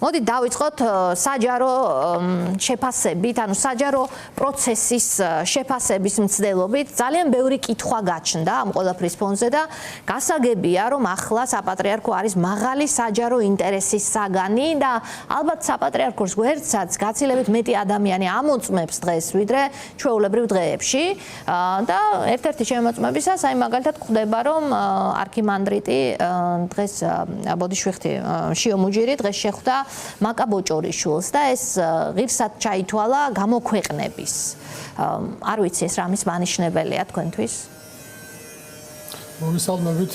მოდი დავიწყოთ საჯარო შეფასებით, ანუ საჯარო პროცესის შეფასების მცდელობით ძალიან ბევრი კითხვა გაჩნდა ამ ყველაფრის ფონზე და გასაგებია, რომ ახლა საპატრიარქო არის მაღალი საჯარო ინტერესის საგანი და ალბათ საპატრიარქოს გვერდსაც გაცილებით მეტი ადამიანი ამოწმებს დღეს, ვიდრე ჩვეულებრივ დღეებში და ერთ-ერთი შემოწმებისას აი მაგალითად ხვდება, რომ არქიმანდრიტი დღეს ბოდიშვიხთი შიომუჯირი დღეს შეხვდა მაკა ბოჭორიშვილს და ეს ღირსად ჩაითვალა გამოქვეყნების. არ ვიცი ეს რამის მანიშნებელია თქვენთვის? მოგესალმებით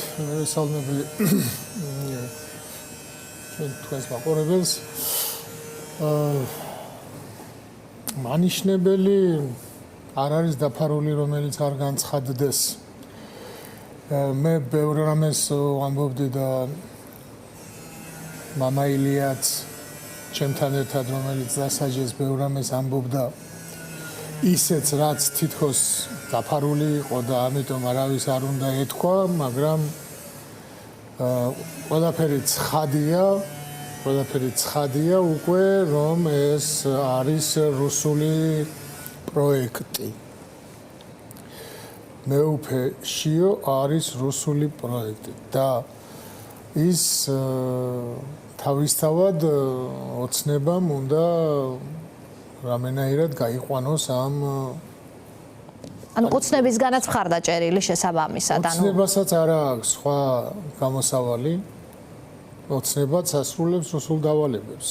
თქვენს მაყურებელს. მანიშნებელი არ არის დაფარული, რომელიც არ განცხადდეს. მე ბევრ რამეს ვამბობდი და მამა ილიაც ჩემთან ერთად რომელიც დასაჯეს ბევრ რამეს ამბობდა ისეც რაც თითქოს დაფარული იყო და ამიტომ არავის არ უნდა ეთქვა, მაგრამ ყველაფერი ცხადია უკვე რომ ეს არის რუსული პროექტი. მეუფე შიო არის რუსული პროექტი და ის თავისთავად ოცნებამ უნდა რამენაირად გაიყვანოს ამ ანუ ოცნებისგანაც მხარდაჭერილი შესაბამისად ანუ ოცნებასაც არ აქვს სხვა გამოსავალი ოცნებაც ასრულებს რუსულ დავალებებს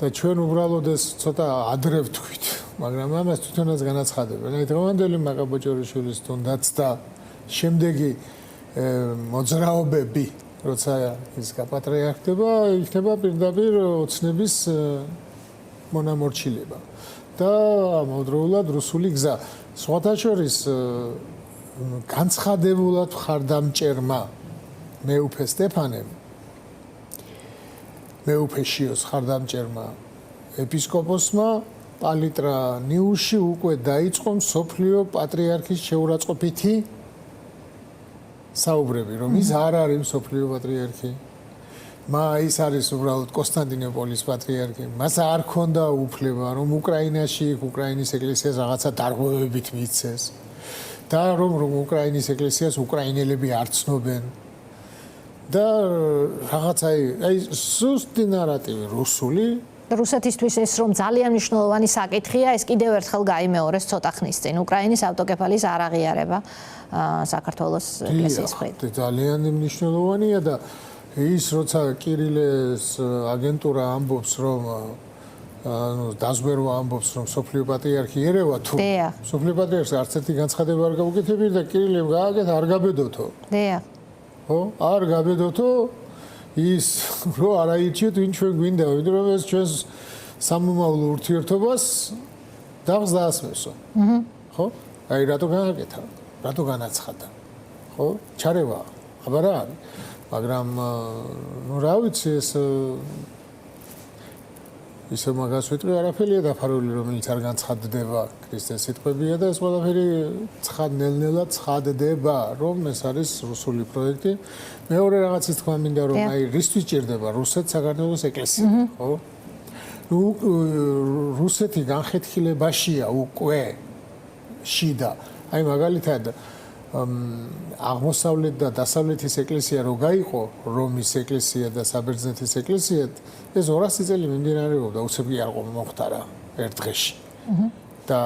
და ჩვენ უბრალოდ ეს ცოტა ადრე ვთქვით მაგრამ ამას თვითონაც განაცხადებენ აი დღევანდელი მაკა ბოჭორიშვილის თუნდაც და შემდეგი მოძრაობები როცა ის გაპატრიარქდება, იქნება პირდაპირ ოცნების მონამორჩილება და ამავდროულად რუსული გზა. სხვათა შორის განცხადებულად მხარდამჭერმა მეუფე სტეფანემ, მეუფე შიოს მხარდამჭერმა ეპისკოპოსმა პალიტრა ნიუში უკვე დაიწყო მსოფლიო პატრიარქის შეურაცხყოფითი საუბრები, რომ ის არ არის მსოფლიო პატრიარქი. ის არის უბრალოდ კონსტანტინოპოლის პატრიარქი. მას არ ქონდა უფლება, რომ უკრაინაში, უკრაინის ეკლესიას რაღაცა დარღვევებით მისცეს. და რომ უკრაინის ეკლესიას უკრაინელები არ ცნობენ. და რაღაცა აი სუსტი ნარატივი რუსული რუსეთისთვის ეს რომ ძალიან მნიშვნელოვანი საკითხია, ეს კიდევ ერთხელ გაიმეორეს ცოტა ხნის წინ. უკრაინის ავტოკეფალის არაღიარება საქართველოს ეკლესიის მხრიდან. ძალიან მნიშვნელოვანია და ის როცა კირილეს აგენტურა ამბობს რომ ანუ დაზვერვა ამბობს რომ სოფლიო პატრიარქი ერევა თუ სოფლიო პატრიარქს არც ერთი განცხადება არ გაუკეთებია და კირილემ გააკეთა არ გაბედოთო. ხო? არ გაბედოთო ის რო არაირჩიეთ ვინ ჩვენ გვინდა ვიდრე რომ ეს ჩვენს სამომავლო ურთიერთობას დაღს დაასმევსო. ხო? აი რატო გააკეთა? რატო განაცხადა? ხო? ჩარევა. აბა რა არის? მაგრამ ნუ რა ვიცი ეს ისე მაგას ვიტყვი არაფერია დაფარული რომელიც არ განცხადდება ქრისტეს სიტყვებია და ეს ყველაფერი ნელ-ნელა ცხადდება რომ ეს არის რუსული პროექტი. მეორე რაღაცის თქვა მინდა რომ აი რისთვის ჭირდება რუსეთს საქართველოს ეკლესია, ხო? ნუ რუსეთი განხეთქილებაშია უკვე შიდა. აი მაგალითად აღმოსავლეთ და დასავლეთის ეკლესია რო გაიყო რომის ეკლესია და საბერძნეთის ეკლესია ეს 200 წელი მიმდინარეობდა უცებ კი არ მოხდა რა ერთ დღეში და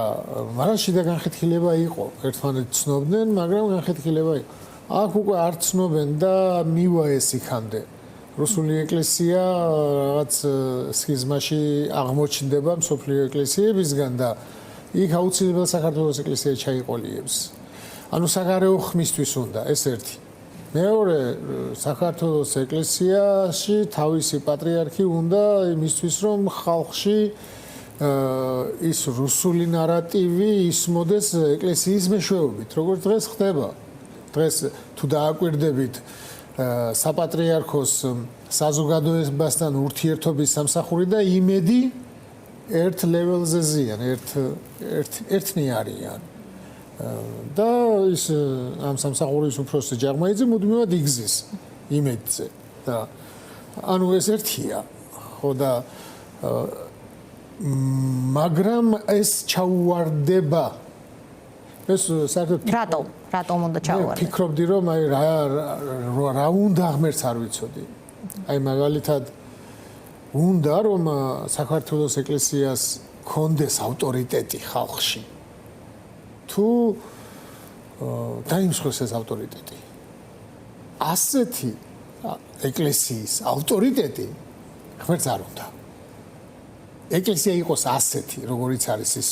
მაგრამ შიდა განხეთქილება იყო ერთმანეთს ცნობდნენ მაგრამ განხეთქილება იყო აქ უკვე არ ცნობენ და მივა ეს იქამდე რუსული ეკლესია რაღაც სქიზმაში აღმოჩნდება მსოფლიო ეკლესიებისგან და იქ აუცილებლად საქართველოს ეკლესია ჩაიყოლიებს ანუ საგარეო ხმისთვის უნდა ეს ერთი. მეორე საქართველოს ეკლესიაში თავისი პატრიარქი უნდა იმისთვის რომ ხალხში ის რუსული ნარატივი ისმოდეს ეკლესიის მეშვეობით, როგორც დღეს ხდება. დღეს თუ დააკვირდებით საპატრიარქოს საზოგადოებასთან ურთიერთობის სამსახური და იმედი ერთ ლეველზე ზიან, ერთნი არიან. და ის ამ სამსახურის უფროსი ჯაღმაიძე მუდმივად იგზის იმედზე და ანუ ეს ერთია იყო და მაგრამ ეს ჩაუვარდება ეს საერთოდ რატომ უნდა ჩავარდე? ფიქრობდი რომ აი რა უნდა ღმერთს არ ვიცოდი. აი მაგალითად უნდა რომ საქართველოს ეკლესიას კონდეს ავტორიტეტი ხალხში. თუ დაიმსხვრეს ეს ავტორიტეტი. ასეთი ეკლესიის ავტორიტეტი ღმერთს არ უნდა. ეკლესია იყოს ასეთი, როგორიც არის ის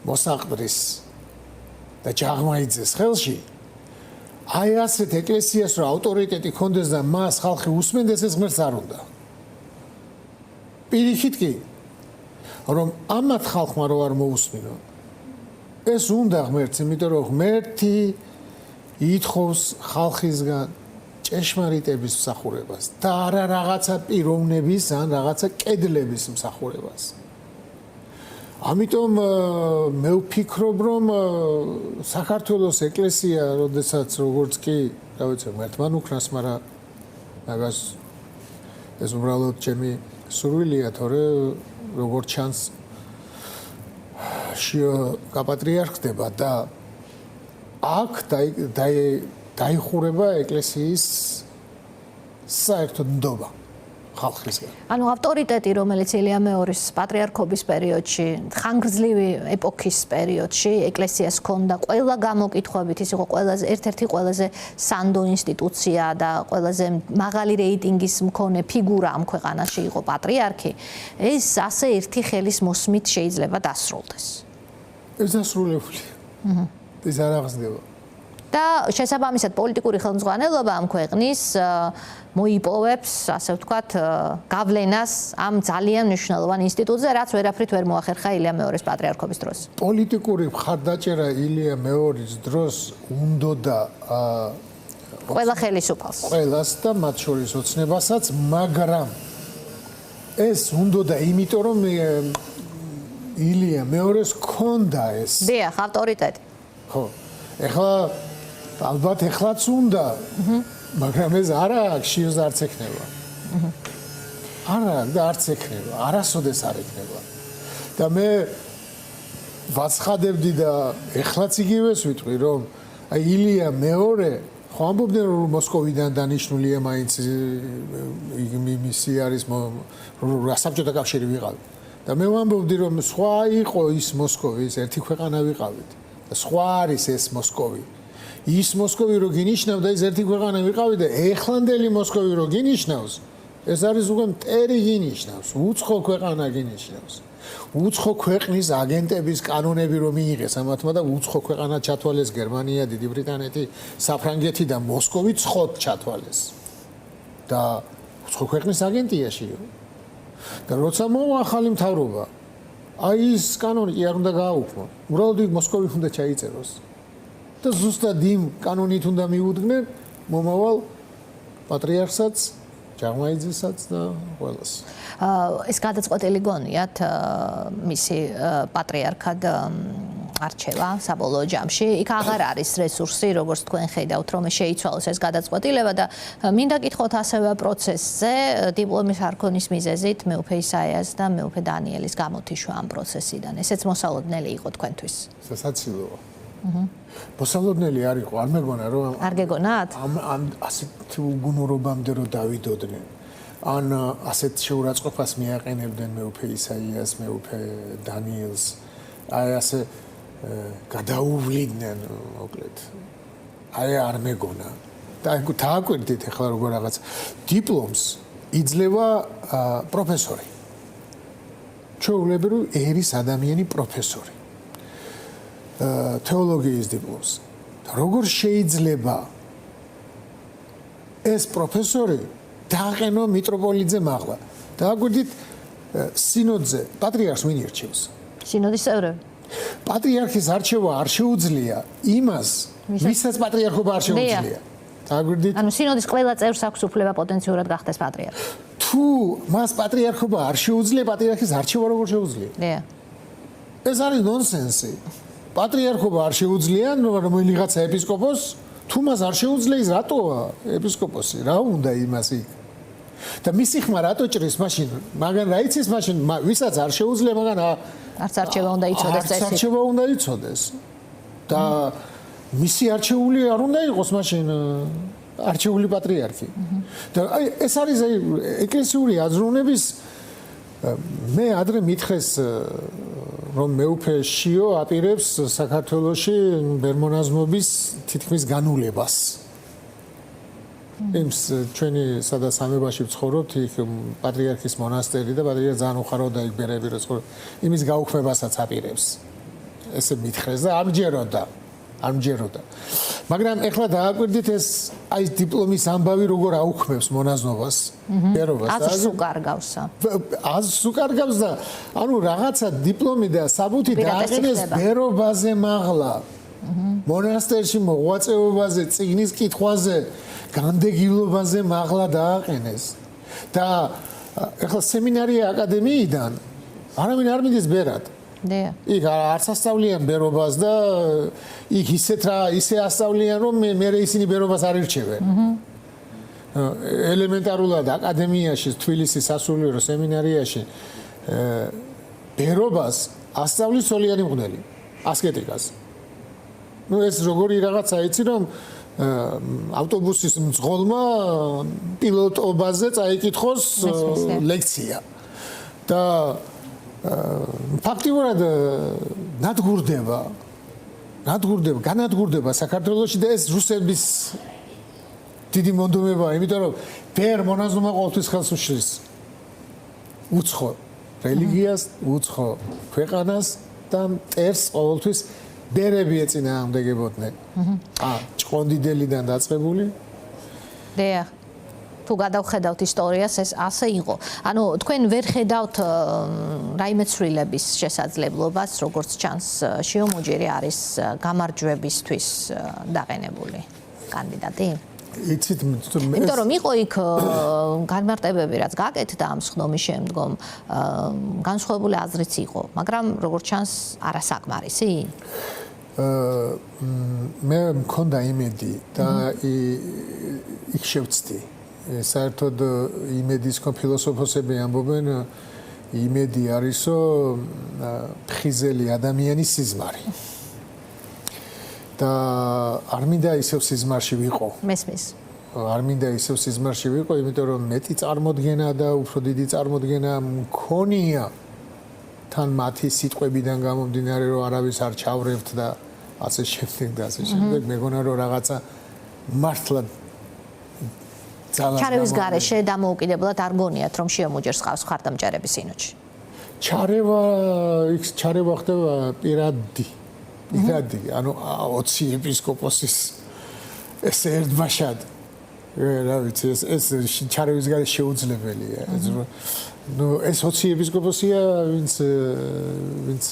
მოსაყდრის და ჯაღმაიძეს ხელში. აი ასეთ ეკლესიას რა ავტორიტეტი კონდეს და მას ხალხი უსმენდეს, ეს ღმერთს არ უნდა. პირიქით კი რომ ამათ ხალხმა რო არ მოусმინო. ეს უნდა ღმერთს, იმიტომ რომ ღმერთი ითხოვს ხალხისგან ჭეშმარიტების მსახურებას და არა რაღაცა პიროვნების ან რაღაცა კედლების მსახურებას. ამიტომ მე ვფიქრობ, რომ საქართველოს ეკლესია, როდესაც როგორც კი, რა ვიცი, ღმერთმან უკრას, მაგრამ მაგას ეს უბრალოდ ჩემი სურვილია, თორე როგორც ჩანს გაპატრიარქდება და აქ დაიხურება ეკლესიის საერთოდ ნდობა ხალხისგან. ანუ ავტორიტეტი, რომელიც ილია მეორის პატრიარქობის პერიოდში, ხანგრძლივი ეპოქის პერიოდში ეკლესიას ჰქონდა ყველა გამოკითხვებით, ის იყო ერთ-ერთი ყველაზე სანდო ინსტიტუცია და ყველაზე მაღალი რეიტინგის მქონე ფიგურა ამ ქვეყანაში იყო პატრიარქი. ეს ასე ერთი ხელის მოსმით შეიძლება დასრულდეს. ეს დასრულებული. ეს არ აღსდება. და შესაბამისად პოლიტიკური ხელმძღვანელობა ამ ქვეყნის მოიპოვებს, ასე ვთქვათ, გავლენას ამ ძალიან მნიშვნელოვან ინსტიტუტზე, რაც ვერაფრით ვერ მოახერხა ილია მეორის პატრიარქობის დროს. პოლიტიკური მხარდაჭერა ილია მეორის დროს უნდოდა ყველა ხელისუფალს. ყველას და მათ შორის ოცნებასაც, მაგრამ ეს უნდოდა იმიტომ, რომ ილია მეორის ჰქონდა ეს. დიახ, ავტორიტეტი. ხო. ეხლა ალბათ ეხლაც უნდა, მაგრამ ეს არა ხშირად არც ექნება. არა და არც ექნება, არასოდეს არ ექნება. და მე ვაცხადებდი და ეხლაც იგივეს ვიტყვი, რომ აი ილია მეორე ხო ამბობდნენ რომ მოსკოვიდან დანიშნულია მაინც მისი არის საბჭოთა კავშირი ვიყავი. და მე ვამბობდი რომ სხვა იყო ის მოსკოვის ერთი ქვეყანა ვიყავით. და სხვა არის ეს მოსკოვი. ის მოსკოვი რო გინიშნავდა ის ერთი ქვეყანა ვიყავი და ეხლანდელი მოსკოვი რო გინიშნავს ეს არის უკვე მტერი გინიშნავს უცხო ქვეყანა გინიშნავს უცხო ქვეყნის აგენტების კანონები რომ მიიღეს ამათმა და უცხო ქვეყანა ჩათვალეს გერმანია, დიდი ბრიტანეთი, საფრანგეთი და მოსკოვი ცხოდ ჩათვალეს და უცხო ქვეყნის აგენტიაშიო და როცა მოვა ახალი მთავრობა აი ის კანონი კი არ უნდა გააუქმო უბრალოდ მოსკოვი უნდა ჩაიწეროს და ზუსტად იმ კანონით უნდა მიუდგნენ მომავალ პატრიარქსაც, ჯაღმაიძესაც და ყველას. ეს გადაწყვეტილი გონიათ მისი პატრიარქად არჩევა საბოლოო ჯამში. იქ აღარ არის რესურსი, როგორც თქვენ ხედავთ, რომ შეიცვალოს ეს გადაწყვეტილება და მინდა გითხოთ ასევე პროცესზე, დიპლომის არქონის მიზეზით მეუფე ისაიას და მეუფე დანიელის გამოთიშვა ამ პროცესიდან. ესეც მოსალოდნელი იყო თქვენთვის. სასაცილოა. მოსალოდნელი არ იყო, არ მეგონა რომ არ გეგონათ? ამ ასეთ უგუნურობამდე რომ დავიდოდნენ. ან ასეთ შეურაცხყოფას მიაყენებდნენ მეუფე ისაიას, მეუფე დანიელს. აი ასე გადაუვლიდნენ, მოკლედ. აი არ მეგონა. და დააკვირდით ახლა როგორ რაღაც დიპლომს იძლევა პროფესორი. ჩვეულებრივი ერის ადამიანი პროფესორი. თეოლოგიის დიპლომს. როგორ შეიძლება ეს პროფესორი დააყენო მიტროპოლიტზე მაღლა? დააკვირდით სინოდზე პატრიარქს ვინ ირჩევს? სინოდის წევრები. პატრიარქის არჩევა არ შეუძლია იმას, ვისაც პატრიარქობა არ შეუძლია. დააკვირდით? ანუ სინოდის ყველა წევრს აქვს უფლება პოტენციურად გახდეს პატრიარქი. თუ მას პატრიარქობა არ შეუძლია, პატრიარქის არჩევა როგორ შეუძლია? დიახ. ეს არის ნონსენსი. პატრიარქობა არ შეუძლია, რომელიღაცა ეპისკოპოსს, თუ მას არ შეუძლია, ის რატოა ეპისკოპოსი? რა უნდა იმას იქ? და მისი ხმა რატო ჭრის მაშინ? მაგან რა იცის მაშინ ვისაც არ შეუძლია მაგან არც არჩევა უნდა იცოდეს წესი. არჩევა უნდა იცოდეს. და მისი არჩეული არ უნდა იყოს მაშინ არჩეული პატრიარქი. და აი ეს არის ეკლესიური აზროვნების მე ადრე მითხრეს რომ მეუფე შიო აპირებს საქართველოში ბერმონაზმობის თითქმის განულებას. იმს ჩვენი სადაც სამებაში ვცხოვრობთ, იქ პატრიარქის მონასტერი და პატრიარქი ძალიან უხარავდა იქ ბერები რო ცხოვრობ. იმის გაუქმებასაც აპირებს. ესე მითხრეს და არ მჯეროდა. მაგრამ ეხლა დააკვირდით ეს აი დიპლომის ამბავი როგორ აუქმებს მონაზნობას, ბერობას. აზრს უკარგავს. აზრს უკარგავს და ანუ რაღაცა დიპლომი და საბუთი დააყენეს ბერობაზე მაღლა. მონასტერში მოღვაწეობაზე, წიგნის კითხვაზე, განდეგილობაზე მაღლა დააყენეს. და ეხლა სემინარია აკადემიიდან არავინ არ მიდის ბერად. იქ არც ასწავლიან ბერობას და იქ ისე ასწავლიან რომ მე ისინი ბერობას არ ირჩევენ. ელემენტარულად აკადემიაში, თბილისის სასულიერო სემინარიაში ბერობას ასწავლის სოლიანი მღვდელი, ასკეტიკას. ნუ ეს როგორი რაღაცა იცი რომ ავტობუსის მძღოლმა პილოტობაზე წაიკითხოს ლექცია. და ფაქტიურად განადგურდება საქართველოში და ეს რუსების დიდი მონდომებაა, იმიტომ რომ ბერ მონაზვნობა ყოველთვის ხელს უშლის უცხო რელიგიას, უცხო ქვეყანას და მტერს ყოველთვის ბერები ეწინააღმდეგებოდნენ. ჭყონდიდელიდან დაწყებული. დიახ. თუ გადავხედავთ ისტორიას, ეს ასე იყო. ანუ თქვენ ვერ ხედავთ რაიმე ცვლილების შესაძლებლობას, როგორც ჩანს, შიო მუჯირი არის გამარჯვებისთვის დაყენებული კანდიდატი? იცით, იმიტომ რომ იყო იქ განმარტებები, რაც გაკეთდა ამ სხდომის შემდგომ, განსხვავებული აზრიც იყო, მაგრამ როგორც ჩანს, არასაკმარისი. მე მქონდა იმედი და იქ შევწდი. საერთოდ იმედის ფილოსოფოსები ამბობენ, იმედი არისო ფხიზელი ადამიანის სიზმარი. და არ მინდა ისევ სიზმარში ვიყო. მესმის. არ მინდა ისევ სიზმარში ვიყო, იმიტომ რომ მეტი წარმოდგენა და უფრო დიდი წარმოდგენა მქონია თან მათი სიტყვებიდან გამომდინარე, რომ არავის არ ჩავრევთ და ასე შემდეგ და ასე შემდეგ. მეგონა რომ რაღაცა მართლა ჩარევის გარეშე დამოუკიდებლად არ გონიათ რომ შიო მუჯერს ყავს ხარდამჭერების სინოდში. ჩარევა ხდება პირადი, ანუ 20 ეპისკოპოსის ეს ერთბაშად. რა ვიცი, ეს ჩარევის გარეშე შეუძლებელია. ნუ ეს 20 ეპისკოპოსია, ვინც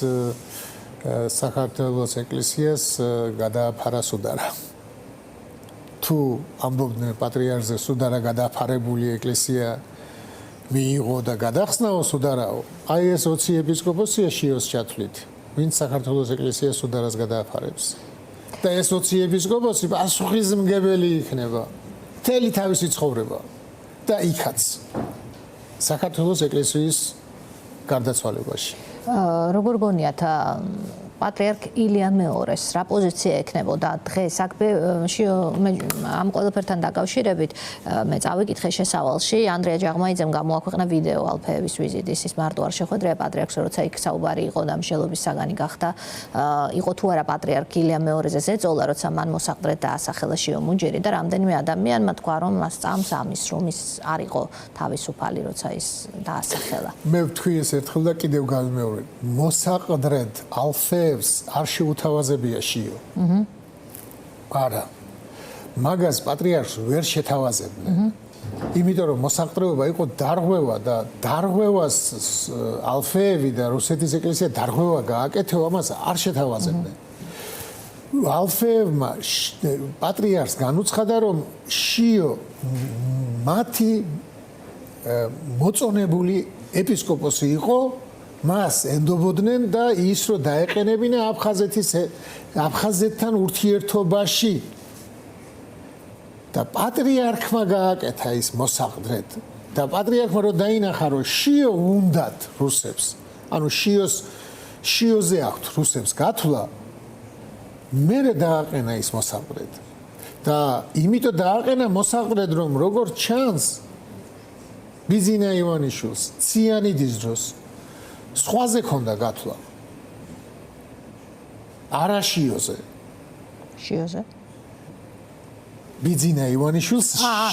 საქართველოს ეკლესიას გადააფარა სუდარა. თუ ამბობდნენ პატრიარქზე სუდარა გადააფარებული ეკლესია მიიღო და გადახსნაო სუდარაო, აი ეს 20 ეპისკოპოსია შიოს ჩათვლით, ვინც საქართველოს ეკლესიას სუდარას გადააფარებს. და ეს 20 ეპისკოპოსი პასუხისმგებელი იქნება მთელი თავისი ცხოვრება და იქაც საქართველოს ეკლესიის გარდაცვალებაში. როგორ გონიათ პატრიარქ ილია მეორეს რა პოზიცია ექნებოდა დღეს აქ ამ ყველაფერთან დაკავშირებით მე წავიკითხე შესავალში ანდრია ჯაღმაიძემ გამოაქვეყნა ვიდეო ალფეევის ვიზიტის ის მარტო არ შეხვედრია პატრიარქს როცა იქ საუბარი იყო და მშელობის საგანი გახდა იყო თუ არა პატრიარქ ილია მეორეზე ზეწოლა როცა მან მოსაყდრედ დაასახელა შიო მუჯირი და რამდენიმე ადამიანმა თქვა რომ მას წამს ამის რომ ის არ იყო თავისუფალი როცა ის დაასახელა მე ვთქვი ეს ერთხელ და კიდევ გავიმეორებ მოსაყდრედ ალფეევს არ შეუთავაზებია შიო. არა. მაგას პატრიარქს ვერ შეთავაზებდნენ. იმიტომ რომ მოსაყდრეობა იყო დარღვევა და დარღვევას ალფეევი და რუსეთის ეკლესია დარღვევა გააკეთეს, ამას არ შეთავაზებდნენ. ალფეევმა პატრიარქს განუცხადა რომ შიო მათი მოწონებული ეპისკოპოსი იყო მას ენდობოდნენ და ის რომ დაეყენებინა აფხაზეთთან ურთიერთობაში და პატრიარქმა გააკეთა ის მოსაყდრედ და პატრიარქმა რო დაინახა რომ შიო უნდათ რუსებს ანუ შიოზე აქვთ რუსებს გათვლა მერე დააყენა ის მოსაყრედ და იმიტომ დააყენა მოსაყრედ რომ როგორ ჩანს ბიზინა ივანიშვილს ციანიდის დროს სხვაზე ქონდა გათვლა არა შიოზე ბიზინა ივანიშვილს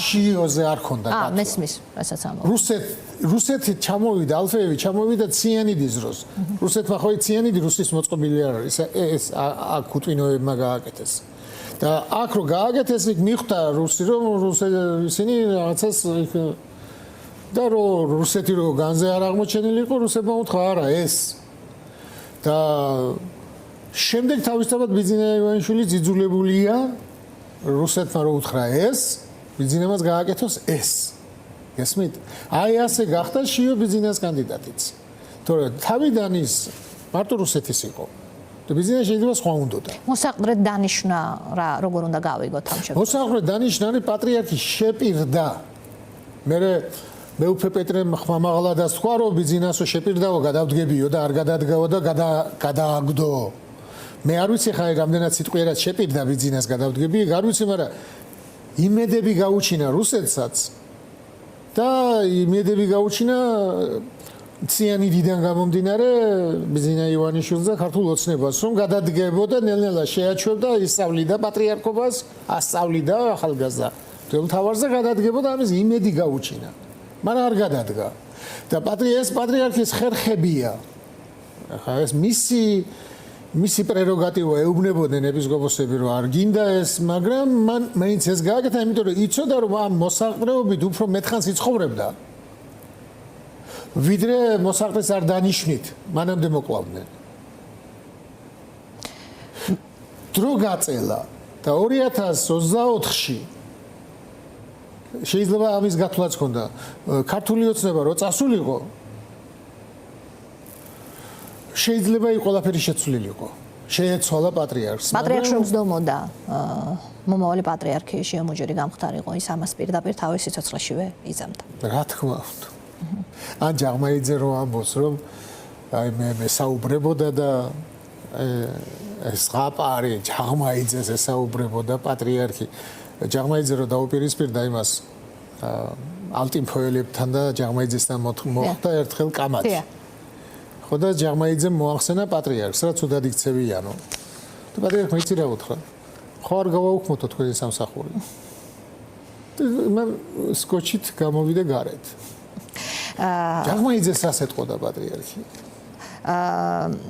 შიოზე არ ქონდა გათვლა მესმის რასაც ამბობ რუსეთი ჩამოვიდა ალფეევი ჩამოვიდა ციანიდის დროს რუსეთმა ხო ციანიდი რუსის მოწყობილი არ არის ეს აქ უთვინოებმა გააკეთეს და აქ რო გააკეთეს იქ მიხვდა რუსი რომ ისინი რაღაცას და რო რუსეთი რო განზე არ აღმოჩენილი იყო რუსებმა უთხრა არა ეს და შემდეგ თავისთავად ბიზინა ივანიშვილი ძიძულებულია რუსეთმა რო უთხრა ეს ბიზინამაც გააკეთოს ეს გესმით? აი ასე გახდა შიო ბიზინას კანდიდატიც. თორე თავიდან ის მარტო რუსეთის იყო. და ბიზინა შეიძლება სხვა უნდოდა. მოსაყრედ დანიშნა რა როგორ უნდა გავიგოთ ამ შემთხვევაში? მოსაყრედ დანიშნარი პატრიარქი შეპირდა. მეუფე პეტრემ ხმამაღლადას თქვა რომ ბიზინასო შეპირდაო გადავდგებიო და არ გადადგაო და გადააგდო. მე არ ვიცი ხა რამდენად სიტყვიერად შეპირდა ბიზინას გადავდგები, არ ვიცი, მაგრამ იმედები გაუჩინა რუსეთსაც და იმედები გაუჩინა ციანიდიდან გამომდინარე ბიზინა ივანიშვილს და ქართულ ოცნებას რომ გადადგებოდა ნელ-ნელა შეაჩვევდა ისწავლიდა პატრიარქობას ასწავლიდა ახალგაზრდა მთავარზე გადადგებოდა ამის იმედი გაუჩინა მაგრამ არ გადადგა და პატრიარქის ხერხებია ახლა ეს მისი პრეროგატივა ეუბნებოდნენ ეპისკოპოსები რომ არ გინდა ეს მაგრამ მან მაინც ეს გააკეთა იმიტომ რომ იცოდა რომ ამ მოსაყრეობით უფრო მეტხანს იცხოვრებდა ვიდრე მოსაყრეს არ დანიშნით მანამდე მოკლავდნენ დრო გაწელა და 2024-ში შეიძლება ამის გათვლაც ჰქონდა ქართული ოცნება რო წასულიყო შეიძლება ის ყველაფერი შეცვლილიყო. შეეცვალა პატრიარქს. პატრიარქს რომ ზდომოდა მომავალი პატრიარქი შემოჯერი გამختارიყო ის ამას პირდაპირ თავის სიცოცხლეშივე იზამდა. რა თქმა უნდა. ან ჯაღმაიძე რო ამბობს რომ აი მე საუბრებოდა და ეს ყაპარი ჯაღმაიძეს ესაუბრებოდა პატრიარქი. ჯაღმაიძე რო დაუპირისპირდა იმას ალტიმფოელებთან და ჯაღმაიძესთან მოხდა ერთხელ კამათი. ხოდა ჯაღმაიძემ მოახსენა პატრიარქს, რაც უდად იქცევიანო. და პატრიარქმა იცი რა უთხრა. ხო არ გავაუქმოთო თქვენი სამსახური. და მან სკოჩით გამოვიდა გარეთ. ჯაღმაიძეს რას ეტყოდა პატრიარქი?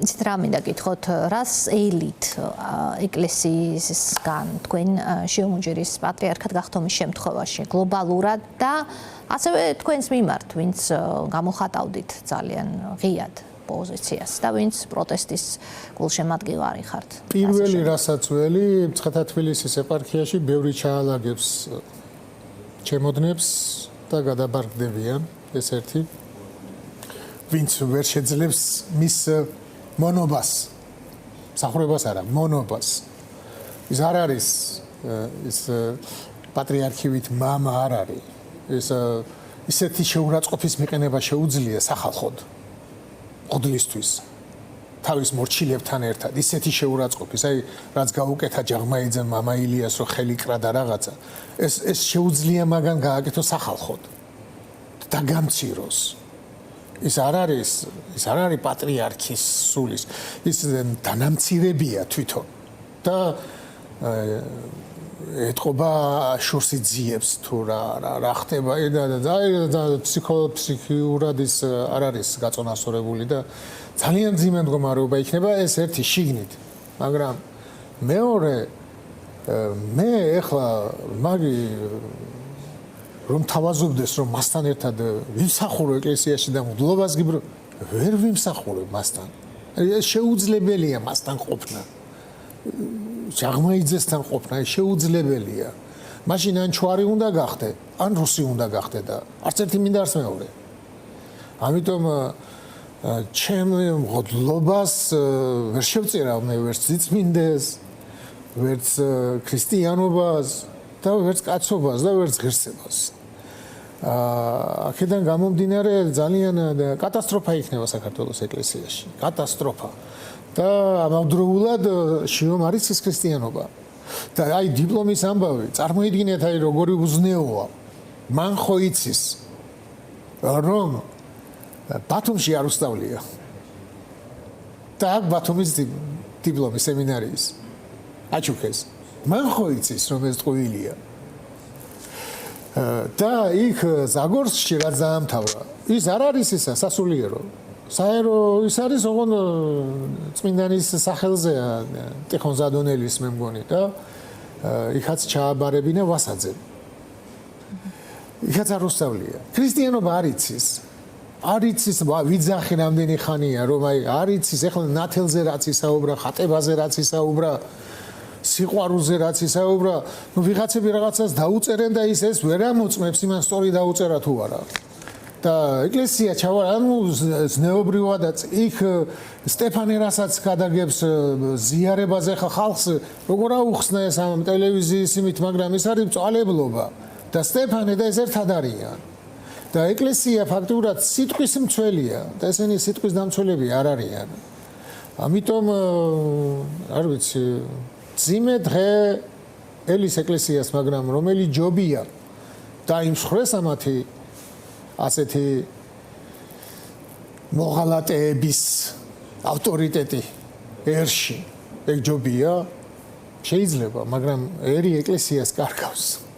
იცით რა მინდა გითხოთ, რას ელით ეკლესიისგან თქვენ შიომუჯერის პატრიარქად გახდომის შემთხვევაში გლობალურად და ასევე თქვენს მიმართ, ვინც გამოხატავდით ძალიან ღიად პოზიციას და ვინც პროტესტის გულშემატკივარი ხართ. პირველი რასაც ველი მცხეთა თბილისის ეპარქიაში ბევრი ჩაალაგებს ჩემოდნებს და გადაბარგდებიან ეს ერთი ვინც ვერ შეძლებს მის მონობას მსახურებას არა მონობას ის არ არის ის პატრიარქივით მამა არ არის ეს ისეთი შეურაცხყოფის მიყენება შეუძლია სახალხოდ ოდლისთვის თავის მორჩილებთან ერთად ისეთი შეურაცხყოფის აი რაც გაუკეთა ჯაღმაიძემ მამა ილიას რო ხელი კრა და რაღაცა ეს შეუძლია მაგან გააკეთოს სახალხოდ და გამციროს ის არ არის პატრიარქის სულის ის დანამცირებია თვითონ და ეთყობა შორს იძიებს თუ რა ხდება და ფსიქიურად ის არ არის გაწონასწორებული და ძალიან ძიმე მდგომარეობა იქნება ეს ერთი შიგნით მაგრამ მეორე მე ეხლა მაგი რომ თავაზობდეს რომ მასთან ერთად ვიმსახურო ეკლესიაში და მადლობას გიბრო ვერ ვიმსახურებ მასთან შეუძლებელია მასთან ყოფნა ჯაღმაიძესთან ყოფნა შეუძლებელია მაშინ ან ჩوارი უნდა გახდე ან რუსი უნდა გახდე და არც ერთი მინდა არც მეორე ამიტომ ჩემ მადლობას ვერ შევწირავ მე ვერც ძიწმინდეს ვერც ქრისტიანობას და ვერც კაცობას და ვერც ღირსებას აქედან გამომდინარე ძალიან კატასტროფა იქნება საქართველოს ეკლესიაში. კატასტროფა. და ამავდროულად შეომარიცის ქრისტიანობა. და აი დიპლომის ამბავი, წარმოიდგინეთ აი როგორი უზნეოა. მან ხო იცის რომ ბათუმში არ უსწავლია. და აქ ბათუმის დიპლომი სემინარიის აჩუქეს. მან ხო იცის რომ ეს ტყუილია. და იქ ზაგორსკში რაც დაამთავრა, ის არ არის ისა სასულიერო. საერო ის არის ოღონ წმინდანის სახელზეა ტიხონ ზადონელის მე მგონი და იქაც ჩააბარებინა ვასაძე. იქაც არ უსწავლია. ქრისტიანობა არ იცის. არ იცის ვიძახი რამდენი ხანია რომ აი არ იცის ეხლა ნათელზე რაც ისაუბრა, ხატებაზე რაც ისაუბრა, სიყვარულზე რაც ისაუბრა, ნუ ვიღაცები რაღაცას დაუწერენ და ის ვერ ამოწმებს იმან სწორი დაუწერა თუ არა. და ეკლესია ჩავა, ანუ ზნეობრივადაც იქ სტეფანე რასაც გადაგებს ზიარებაზე ხალხს, როგორ აუხსნა ეს ამ ტელევიზიის იმით, მაგრამ ეს არის მწვალებლობა და სტეფანე და ეს ერთად არიან. და ეკლესია ფაქტურად სიტყვის მცველია და ესენი სიტყვის დამცველები არ არიან. ამიტომ არ ვიცი, ძიმე დღე ელის ეკლესიას, მაგრამ რომელი ჯობია დაიმსხვრეს ამათი ასეთი მოღალატეების ავტორიტეტი ერში ეგ ჯობია შეიძლება, მაგრამ ერი ეკლესიას კარგავს.